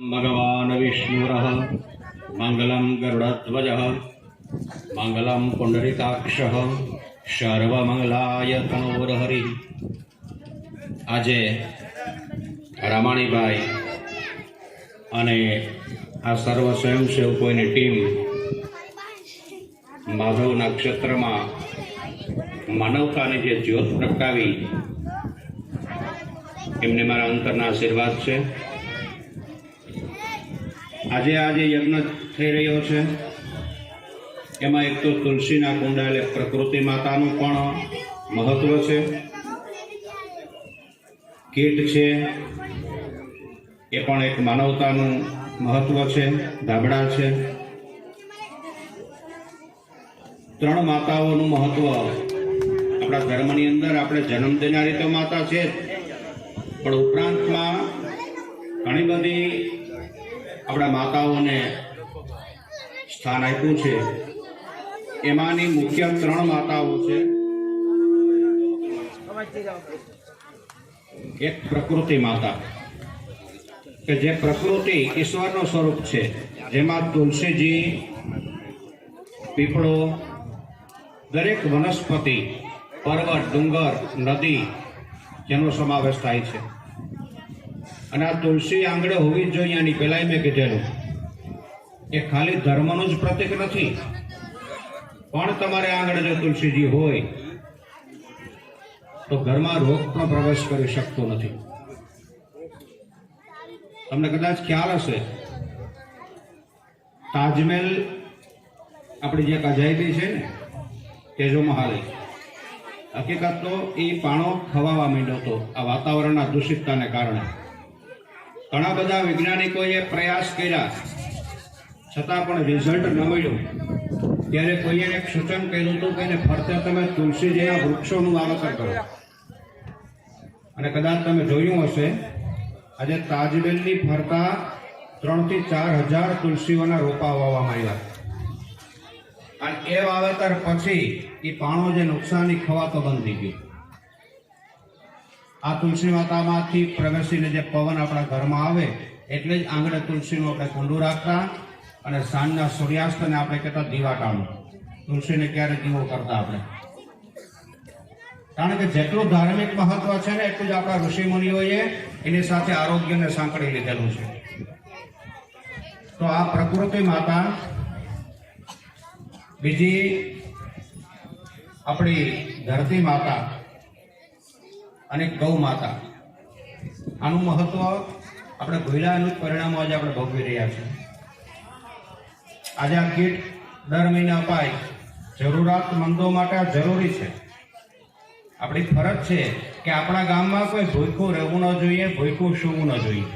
भगवान् विष्णुरः मंगलं गरुडध्वजः मंगलं पुंडरीकाक्षः सर्वमंगलाय तनोर्हरि। આજે રામાણીભાઈ અને આ સર્વ સ્વયંસેવકોની ટીમ માધવ નક્ષત્રમાં માનવતાની જે જ્યોત પ્રગટાવી એમને મારા અંતરના આશીર્વાદ છે। આજે યજ્ઞ થઈ રહ્યો છે એમાં એક તો તુલસીના કુંડા એટલે પ્રકૃતિ માતાનું પણ મહત્વ છે, કીટ છે એ પણ એક માનવતાનું મહત્વ છે, ધાબળા છે, ત્રણ માતાઓનું મહત્વ આપણા ધર્મની અંદર આપણે જન્મ દેનારી તો માતા છે પણ ઉપરાંતમાં ઘણી બધી આપણા માતાઓને સ્થાન આપ્યું છે। એમાંની મુખ્ય ત્રણ માતાઓ છે। એક પ્રકૃતિ માતા કે જે પ્રકૃતિ ઈશ્વરનું સ્વરૂપ છે, જેમાં તુલસીજી, પીપળો, દરેક વનસ્પતિ, પર્વત, ડુંગર, નદી જેનો સમાવેશ થાય છે। અને આ તુલસી આંગળે હોવી જ જોઈએ। આની પહેલાં મેં કીધેલું એ ખાલી ધર્મનું જ પ્રતીક નથી, પણ તમારે આંગળે જો તુલસીજી હોય તો ઘરમાં રોગ પણ પ્રવેશ કરી શકતો નથી। તમને કદાચ ખ્યાલ હશે, તાજમહેલ આપણી જે અજાયબી છે ને તેજો મહાલ, હકીકત તો એ પાણો ખવાવા માંડ્યો હતો આ વાતાવરણના દૂષિતતાને કારણે। ઘણા બધા વૈજ્ઞાનિકોએ પ્રયાસ કર્યા છતાં પણ રિઝલ્ટ ન મળ્યું। ત્યારે કોઈએ એક સૂચન કર્યું હતું કે ફરતે તમે તુલસી જેવા વૃક્ષોનું વાવેતર કરો। અને કદાચ તમે જોયું હશે, આજે તાજમહેલની ફરતા 3,000 થી 4,000 તુલસીઓના રોપા વાવવામાં આવ્યા। અને એ વાવેતર પછી એ પાણો જે નુકસાની ખવાતો બંધ થઈ ગયો। આ તુલસી માતામાંથી પ્રવેશીને જે પવન આપણા ઘરમાં આવે એટલે જ આંગણે તુલસીનું આપણે કુંડું રાખતા અને સાંજના સૂર્યાસ્તને આપણે કહેતા દીવા ટાણું। તુલસીને ક્યારે દીવો કરતા આપણે, કારણ કે જેટલું ધાર્મિક મહત્વ છે ને એટલું જ આપણા ઋષિમુનિઓએ એની સાથે આરોગ્યને સાંકળી લીધેલું છે। તો આ પ્રકૃતિ માતા, બીજી આપણી ધરતી માતા અને ગૌ માતા, આનું મહત્વ આપણે ભૂલાનું પરિણામો આજે આપણે ભોગવી રહ્યા છીએ। આજે આ કીટ દર મહિને અપાય, જરૂરિયાતમંદો માટે આ જરૂરી છે। આપણી ફરજ છે કે આપણા ગામમાં કોઈ ભૂખ્યું રહેવું ન જોઈએ, ભૂખ્યું સૂવું ન જોઈએ।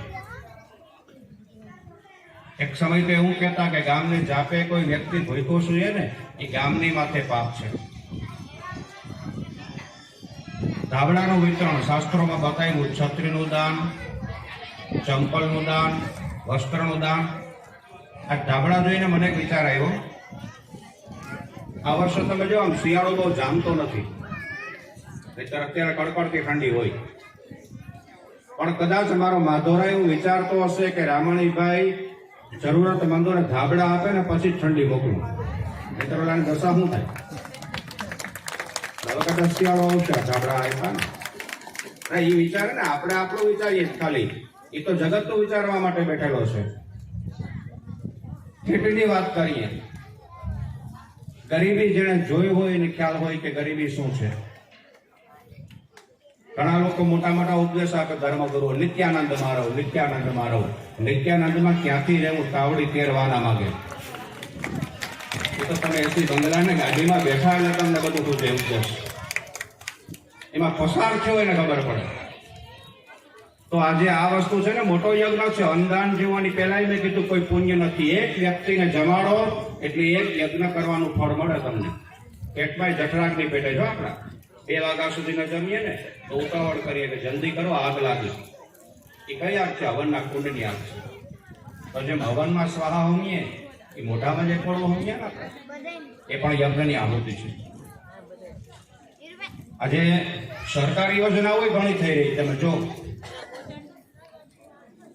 એક સમય તો એવું કહેતા કે ગામની જાપે કોઈ વ્યક્તિ ભૂખ્યો સૂએ ને એ ગામની માથે પાપ છે। ધાબળાનું વિતરણ શાસ્ત્રોમાં બતાવ્યું, છત્રીનું દાન, ચંપલનું દાન, વસ્ત્રનું દાન। આ ધાબળા જોઈને મને એક વિચાર આવ્યો, આ વર્ષે તમે જો આમ શિયાળો બહુ જામતો નથી, અત્યારે કડકડતી ઠંડી હોય, પણ કદાચ મારો માધોરા એવું વિચારતો હશે કે રામાણીભાઈ જરૂરતમંદોને ધાબળા આપે ને પછી જ ઠંડી મોકલું, નહીંતર ઓલાની દશા શું થાય? કદાચ શિયાળો આવશે, ધાબળા આપ્યા ને એ વિચારે ને, આપણે આપણું વિચારીએ ખાલી, એ તો જગતનું વિચારવા માટે બેઠેલો છે। કીટની વાત કરીએ, ગરીબી જેને જોઈ હોય એને ખ્યાલ હોય કે ગરીબી શું છે। ઘણા લોકો મોટા મોટા ઉપદેશ આપે, ધર્મગુરુ નિત્યાનંદમાં રહો, નિત્યાનંદમાં રહો। નિત્યાનંદમાં ક્યાંથી રહેવું? તાવડી તેરવાના માંગે। એ તો તમે એસી બંગલા ને ગાડીમાં બેઠા એટલે તમને બધું પૂછે ઉપદેશ, એમાં પસાર થયો એને ખબર પડે। તો આજે આ વસ્તુ છે ને મોટો યજ્ઞ છે। અન્નદાન જીવવાની પહેલા મેં કીધું કોઈ પુણ્ય નથી, એક વ્યક્તિને જમાડો એટલે એક યજ્ઞ કરવાનું ફળ મળે તમને। પેટમાં જઠરાગ્નિ પેટે જો આપણા 2 વાગ્યા સુધીને જમીએ ને તો ઉતાવળ કરીએ કે જલ્દી કરો આગ લાગી। એ કઈ આગ છે? હવનના કુંડની આગ છે। તો જેમ હવનમાં સ્વાહા હોમીએ એ મોઢામાં જે પડવો હોમીએ ને આપણે, એ પણ યજ્ઞની આહુતિ છે। આજે સરકારી યોજનાઓ ઘણી થઈ રહી, તમે જો,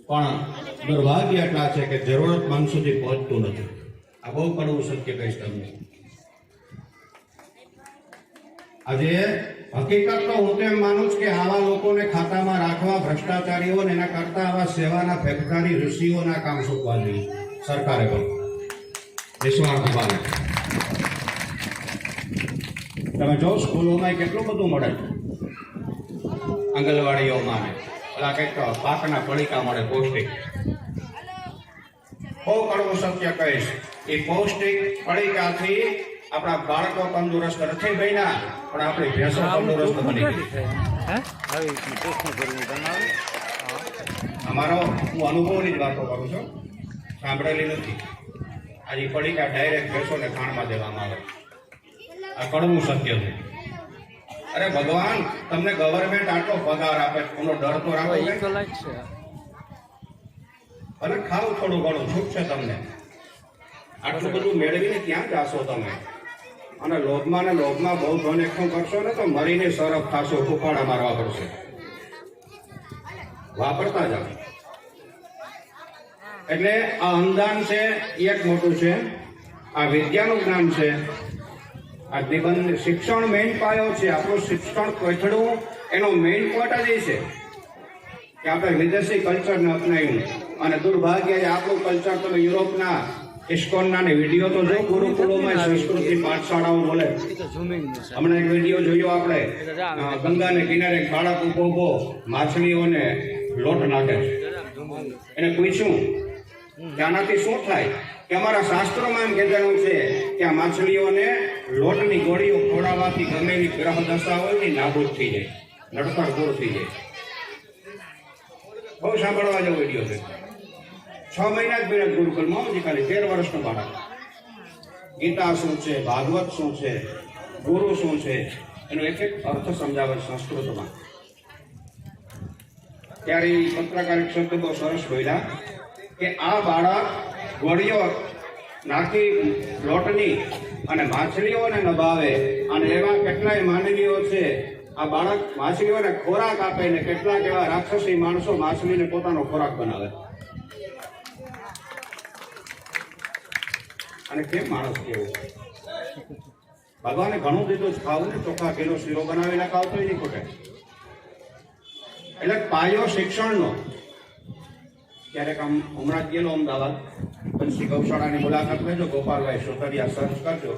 પણ દુર્ભાગ્ય એટલા છે કે જરૂરતમંદ સુધી પહોંચતું નથી. આ બહુ કડવું સત્ય કહીશ તમને. આજે હકીકત તો હું તો એમ માનું છું કે આવા લોકોને ખાતામાં રાખવા, ભ્રષ્ટાચારીઓને એના કરતા આવા સેવાના ફેફસારી ઋષિઓના કામ સોંપવા જોઈએ સરકારે પણ નિસ્વાર્થ ભાવે. તમે જો સ્કૂલોમાં કેટલું બધું મળે, આંગણવાડીઓમાં પેલા કંઈક પાકના પડીકા મળે પૌષ્ટિક. બહુ કડવું સત્ય કહીશ, એ પૌષ્ટિક પડીકાથી આપણા બાળકો તંદુરસ્ત નથી બન્યા, પણ આપણી ભેંસો તંદુરસ્ત બની ગઈ. અમારો હું અનુભવની જ વાતો કરું છું, સાંભળેલી નથી. આજે પડીકા ડાયરેક્ટ ભેંસોને ખાણમાં દેવામાં આવે. આ કડવું સત્ય છે. અરે ભગવાન, તમને ગવર્મેન્ટ આટલો પગાર આપે, એનો ડર તો રાખો. અને ખાવ થોડું ઘણું છૂટ છે તમને. આટલું બધું મેળવીને ક્યાં જાશો તમે? અને લોભમાં ને લોભમાં બહુ ધન એકઠું કરશો ને તો મરીને સરફ થશો, ફૂફાડા મારવા પડશે. વાપરતા જાઓ. એટલે આ અનુદાન છે એ એક મોટું છે, આ વિદ્યાનું જ્ઞાન છે, આ નિબંધ શિક્ષણ મેઇન પાયો છે. આપણું શિક્ષણ કોઠડું એનો મેઇન પોઈન્ટ જ એ છે કે આપણે વિદેશી કલ્ચરને અપનાવ્યું. અને દુર્ભાગ્ય આપણું કલ્ચર તમે યુરોપના ઇસ્કોનના ને વિડીયો તો જો ગુરુકુળોમાં સંસ્કૃતિ પાઠશાળાઓ બોલે. હમણાં એક વિડીયો જોયો આપણે, ગંગાને કિનારે બાળક ઉભો માછલીઓને લોટ નાખે છે. એને પૂછ્યું કે આનાથી શું થાય? કે અમારા શાસ્ત્રોમાં એમ કહેવાનું છે કે આ માછલીઓને લોટની ગોળીઓ ખોડાવવાથી ગમે એવી ગ્રહ દશા હોય ને નાબૂદ થઈ જાય, નડતર દૂર થઈ જાય. બહુ સાંભળવા જેવો વિડીયો છે. 6 મહિના જ બેઠા ગુરુકુળમાં, હજી ખાલી 13 વર્ષનો બાળક. ગીતા શું છે, ભાગવત શું છે, ગુરુ શું છે, એનો એક એક અર્થ સમજાવે સંસ્કૃતમાં. ત્યારે પત્રકારિક શબ્દ બહુ સરસ બોલ્યા કે આ બાળક ગોળીઓ નાખી લોટની અને માછલીઓને નભાવે, અને એવા કેટલાય માનવીઓ છે આ બાળક માછલીઓને ખોરાક આપે ને કેટલાક એવા રાક્ષસી માણસો માછલીને પોતાનો ખોરાક બનાવે. અને કેમ માણસ કેવું? ભગવાને ઘણું દીધું જ ખાવું ને, ચોખા કિલો શીરો બનાવીને ખાવ તો નહીં ખોટે. એટલે પાયો શિક્ષણનો. ક્યારેક આમ હમણાં જ ગયેલો અમદાવાદ, પછી ગૌશાળાની મુલાકાત લેજો, ગોપાલભાઈ સોતરિયા સર્ચ કરજો.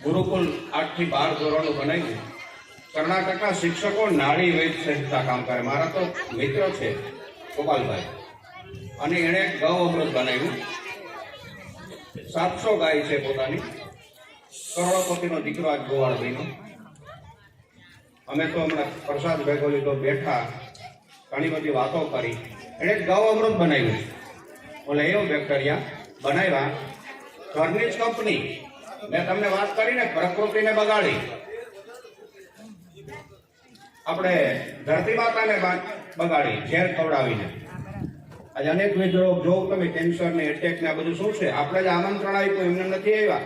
ગુરુકુલ 8 થી 12 ધોરણનું બનાવ્યું. કર્ણાટકના શિક્ષકો નાળી વૈદ સંસ્થા કામ કરે. મારા તો મિત્ર છે ગોપાલભાઈ, અને એણે ગૌ અમૃત બનાવ્યું. 700 ગાય છે પોતાની. કરોડપતિનો દીકરો આજ ગોવાળ બન્યો. અમે તો હમણાં પ્રસાદ ભેગો લીધો, બેઠા, ઘણી બધી વાતો કરી. એણે ગૌ અમૃત બનાવ્યું. ઓલે એવો બેક્ટેરિયા બનાવ્યા, ઘરની જ કંપની. મેં તમને વાત કરીને પ્રકૃતિને બગાડી, આપણે ધરતી માતાને બગાડી ઝેર ખવડાવીને. આજે અનેક વિધો જો તમે કેન્સર ને એટેક ને આ બધું શું છે, આપણે જ આમંત્રણ આપ્યું, એમને નથી આવ્યા.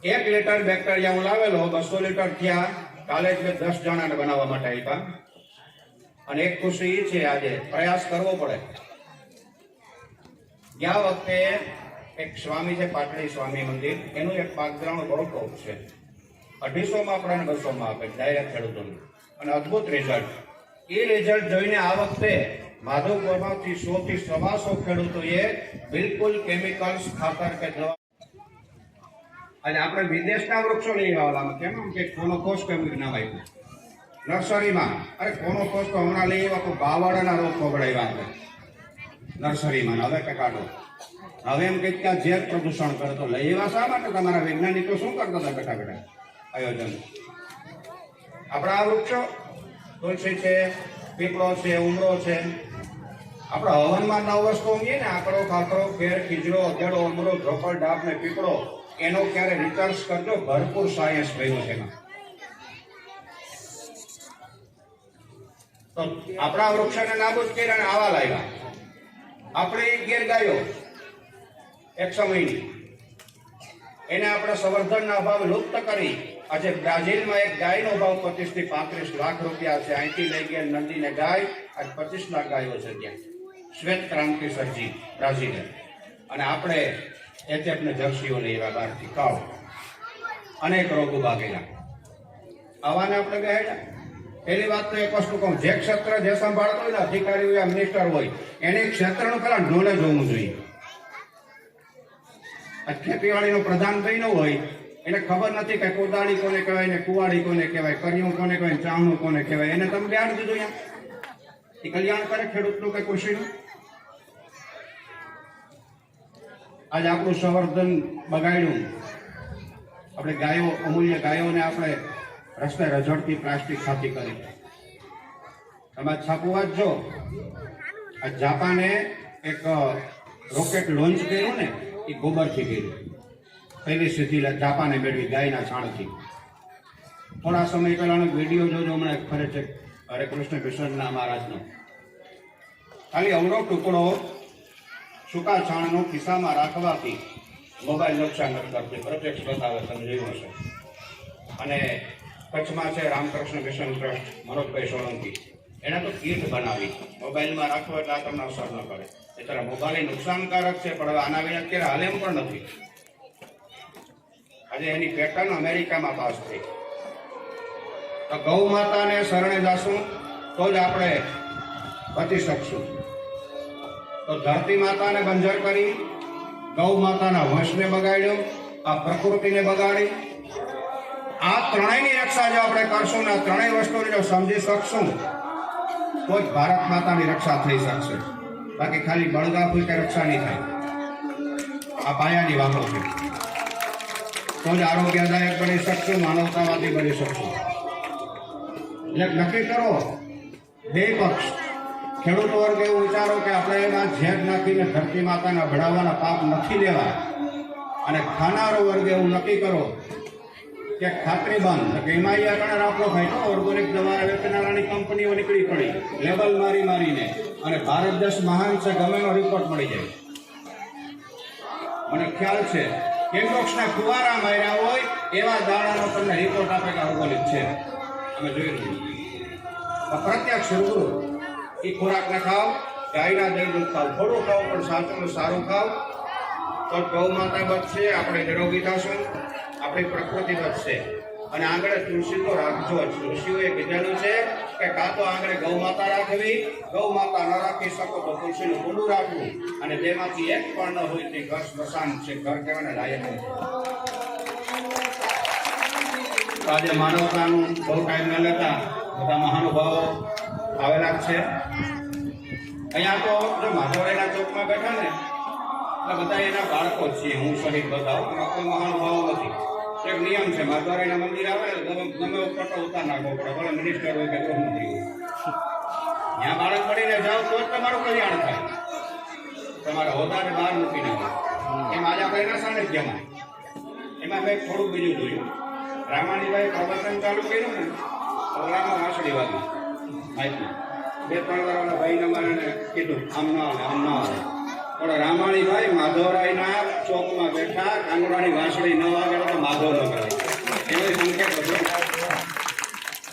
1 લીટર બેક્ટેરિયા હું લાવેલો, 200 લીટર થયા. કાલે જ મેં 10 જણાને બનાવવા માટે આપ્યા. અને એક ખુશી એ છે, આજે પ્રયાસ કરવો પડે. ગયા વખતે એક સ્વામી છે, પાટડી સ્વામી મંદિર, એનું એક પાકગ્રાઉન્ડ બહુ ટોપ છે. 250માં આપણને 200માં આપે ડાયરેક્ટ ખેડૂતોને, અને અદભુત રિઝલ્ટ. એ રિઝલ્ટ જોઈને આ વખતે માધવપુરમાંથી 100 થી 125 ખેડૂતોએ બિલકુલ કેમિકલ્સ ખાતર કે દવા. અને આપણે વિદેશના વૃક્ષો લઈ આવવાના. કેમ કે કોનોકોસ કેમ નામ આપ્યું નર્સરીમાં? અરે કોનોકોસ તો હમણાં લઈ આવ્યા તો બાવળાના રોગ ખવડાવ્યા આપણે નર્સરીમાં. હવે કે કાઢો, હવે એમ કંઈક ત્યાં ઝેર પ્રદૂષણ કરે તો લઈ આવ્યા શા માટે? તમારા વૈજ્ઞાનિકો શું કરતા હતા બેઠા બેઠા આયોજન? આપણા આ વૃક્ષો તુલસી છે, પીપળો છે, ઉમરો છે. આપણે હવનમાં 9 વસ્તુ ઊંઘીએ ને, આકડો, ખાકરો, ખેર, ખીજડો, અગેડો, ઉમરો, ધોપળ, ડાબ ને પીપળો, એનો ક્યારે રિસર્ચ કરજો. ભરપૂર સાયન્સ ભર્યું છે એમાં. તો આપણા વૃક્ષોને નાબૂદ કર્યા અને આવા લાવ્યા. આપણે ગેર ગાયો એક સમયની, એને આપણે સંવર્ધનના અભાવે લુપ્ત કરી. આજે બ્રાઝિલમાં એક ગાયનો ભાવ 25 થી 35 લાખ રૂપિયા છે. અહીંથી લઈ ગયા નંદીને ગાય, આજ 25 લાખ ગાયો છે ત્યાં. શ્વેત ક્રાંતિ સર્જી બ્રાઝિલે, અને આપણે એચએફને જર્સીઓ લઈ આવ્યા બહારથી, કાવ અનેક રોગો ભાગેલા. આવાને આપણે કહેલા. પહેલી વાત તો એક વસ્તુ કહું, જે ક્ષેત્ર જે સંભાળતો હોય ને, અધિકારી હોય, મિનિસ્ટર હોય, એને ક્ષેત્રનું પેલા નોલેજ હોવું જોઈએ. ખેતીવાડીનું પ્રધાન થઈ ન હોય, એને ખબર નથી કે કોદાળી કોને કહેવાય ને કુવાડી કોને કહેવાય, કર્યું કોને કહેવાય, ચાહણું કોને કહેવાય. એને તમે બેહાડી દીધું એમ, એ કલ્યાણ કરે ખેડૂતનું કે કૃષિનું? આજે આપણું સંવર્ધન બગાડ્યું. આપણે ગાયો, અમૂલ્ય ગાયોને આપણે રસ્તે રઝળતી પ્લાસ્ટિક ખાતી કરી. તમે છાપું વાંચજો, આ જાપાને એક રોકેટ લોન્ચ કર્યું ને, એ ગોબરથી કર્યું. પહેલી સિદ્ધિ જાપાને મેળવી ગાયના છાણથી. થોડા સમય પહેલાનો વિડીયો જોજો, હમણાં ફરે છે હરે કૃષ્ણ કિશનના મહારાજનો. ખાલી અવરો ટુકડો સૂકા છાણનો ખિસ્સામાં રાખવાથી મોબાઈલ નુકસાન નથી કરતી. પ્રત્યક્ષ બતાવે, તમે જોયું હશે. અને કચ્છમાં છે રામકૃષ્ણ મિશન ટ્રસ્ટ, મનોજભાઈ સોલંકી, એને તો કીટ બનાવી મોબાઈલમાં રાખવો એટલે આ તમને અસર ન કરે. એ તરફ મોબાઈલ નુકસાનકારક છે, પણ હવે આના વિના અત્યારે હાલ એમ પણ નથી. આજે એની પેટર્ન અમેરિકામાં પાસ થઈ. તો ગૌ માતાને શરણે જાશું તો જ આપણે બચી શકશું. તો ધરતી માતાને બંજર કરી, ગૌ માતાના વંશને બગાડ્યો, આ પ્રકૃતિને બગાડી. આ ત્રણેયની રક્ષા જો આપણે કરશું ને, ત્રણેય વસ્તુને જો સમજી શકશું તો જ ભારત માતાની રક્ષા થઈ શકશે. બાકી ખાલી બળગાફું કે રક્ષા નહીં થાય. આ પાયાની વાતો છે. તો જ આરોગ્યદાયક બની શકશું, માનવતાવાદી બની શકશું. એટલે નક્કી કરો, બે પક્ષ, ખેડૂત વર્ગ એવું વિચારો કે આપણે એમાં ઝેર નાખીને ધરતી માતાના ભણાવવાના પાપ નથી લેવા, અને ખાનારો વર્ગ એવું નક્કી કરો કે ખાતરી બંધ, કે એમાં આગળ રાખવો થાય તો ઓર્ગોનિક દવા વેચનારાની કંપનીઓ નીકળી પડી લેબલ મારીને, અને ભારત દેશ મહાન છે ગમેનો રિપોર્ટ મળી જાય. મને ખ્યાલ છે કેમ્બોક્સના કુવારા માર્યા હોય એવા દાડાનો તમને રિપોર્ટ આપે કે ઓર્ગોનિક છે. અમે જોઈ રહ્યું પ્રત્યક્ષ રૂબરૂ. એ ખોરાકને ખાઓ, ગાયના દહીં ખાઓ, થોડું ખાઓ પણ સાચું સારું ખાઓ, તો ગૌ માતા બચશે, આપણે નિરોગી થશું, આપણી પ્રકૃતિ બચશે. અને આગળ તુલસી તો રાખજો જ. ઋષિઓએ કીધેલું છે કે કાં તો આગળ ગૌ માતા રાખવી, ગૌ માતા ન રાખી શકો તો તુલસીનું કુંડું રાખવું, અને તેમાંથી એક પણ ન હોય તે ઘર સ્મશાન છે. ઘર કહેવાને લાયક નથી. આજે માનવતાનું બહુ ટાઈમ ન લેતા બધા મહાનુભાવો આવેલા છે. અહીંયા તો જો માધવરાયના ચોકમાં બેઠા ને એટલે બધા એના બાળકો જ છીએ, હું સહિત બધા. કોઈ મહાનુભાવો નથી. એક નિયમ છે, માધવરાયના મંદિર આવે ગમે ફોટો ઉતાર નાખવો પડે, ભલે મિનિસ્ટર હોય કે ગૃહમંત્રી હોય. ત્યાં બાળક પડીને જાઓ તો જ તમારું કલ્યાણ થાય. તમારા હોદ્દાને બહાર મૂકીને એમ આજે આપણે એના સાનિધ્યમાં. એમાં મેં થોડુંક બીજું જોયું. રામાણીભાઈ પ્રવચન ચાલુ કર્યું ને, ઓલામાં વાંસળી વાગી માઇકમાં. 2-3 વાર ઓલા ભાઈને મારે કીધું આમ ન આવે, આમ ન આવે. પણ રામાણીભાઈ માધવરાયના ચોકમાં બેઠા, કાંગડાની વાંસળી ન વાગે તો માધવ ન કરે એવો સંકેત હતો.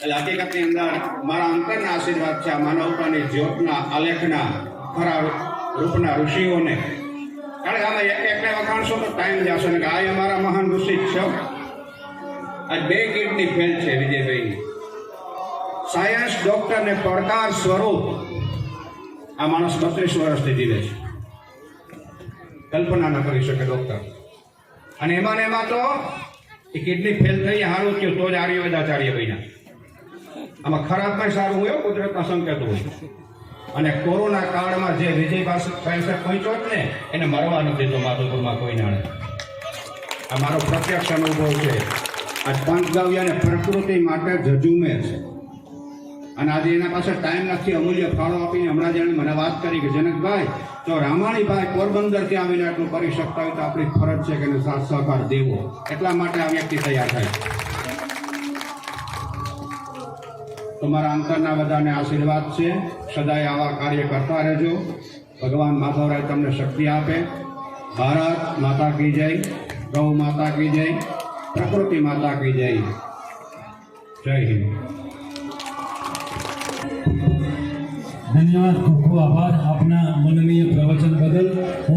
એટલે હકીકતની અંદર મારા અંતરના આશીર્વાદ છે આ માનવતાની જ્યોતના આલેખના ખરા રૂપના ઋષિઓને. કારણ કે આમાં એકને વખાણશો તો ટાઈમ જશે ને કે આ અમારા મહાન ઋષિ જ છે. આ 2 કિડની ફેલ છે વિજયભાઈની. સાયન્સ ડોક્ટરને પડકાર સ્વરૂપ આ માણસ 32 વર્ષથી જીવે છે. કલ્પના ન કરી શકે ડોક્ટર. અને એમાં ને એમાં તો એ કિડની ફેલ થઈ સારું થયું તો જ આર્યવેદાચાર્ય બન્યા. આમાં ખરાબમાં સારું હોય, કુદરતના સંકેત હોય. અને કોરોના કાળમાં જે વિજયભાઈ પાસે પહોંચ્યો ને એને મરવા નથી તો માધવપુરમાં કોઈ નાણે. આ મારો પ્રત્યક્ષ અનુભવ છે. આ પંચગવ્ય અને પ્રકૃતિ માટે જજુમે છે. અને આજે એના પાસે ટાઈમ નથી. અમૂલ્ય ફાળો આપીને હમણાં જેણે મને વાત કરી કે જનકભાઈ જો રામાણીભાઈ પોરબંદરથી આવીને આટલું કરી શકતા હોય તો આપણી ફરજ છે કે એને સાથ સહકાર દેવો. એટલા માટે આ વ્યક્તિ તૈયાર થાય. તમારા અંતરના બધાને આશીર્વાદ છે. સદાય આવા કાર્ય કરતા રહેજો. ભગવાન માધવરાય તમને શક્તિ આપે. ભારત માતા કી જય, ગૌ માતા કી જય, પ્રકૃતિ માતા કી જય. જય હિન્દ. ધન્યવાદ. ખૂબ આભાર આપના મનનીય પ્રવચન બદલ. હું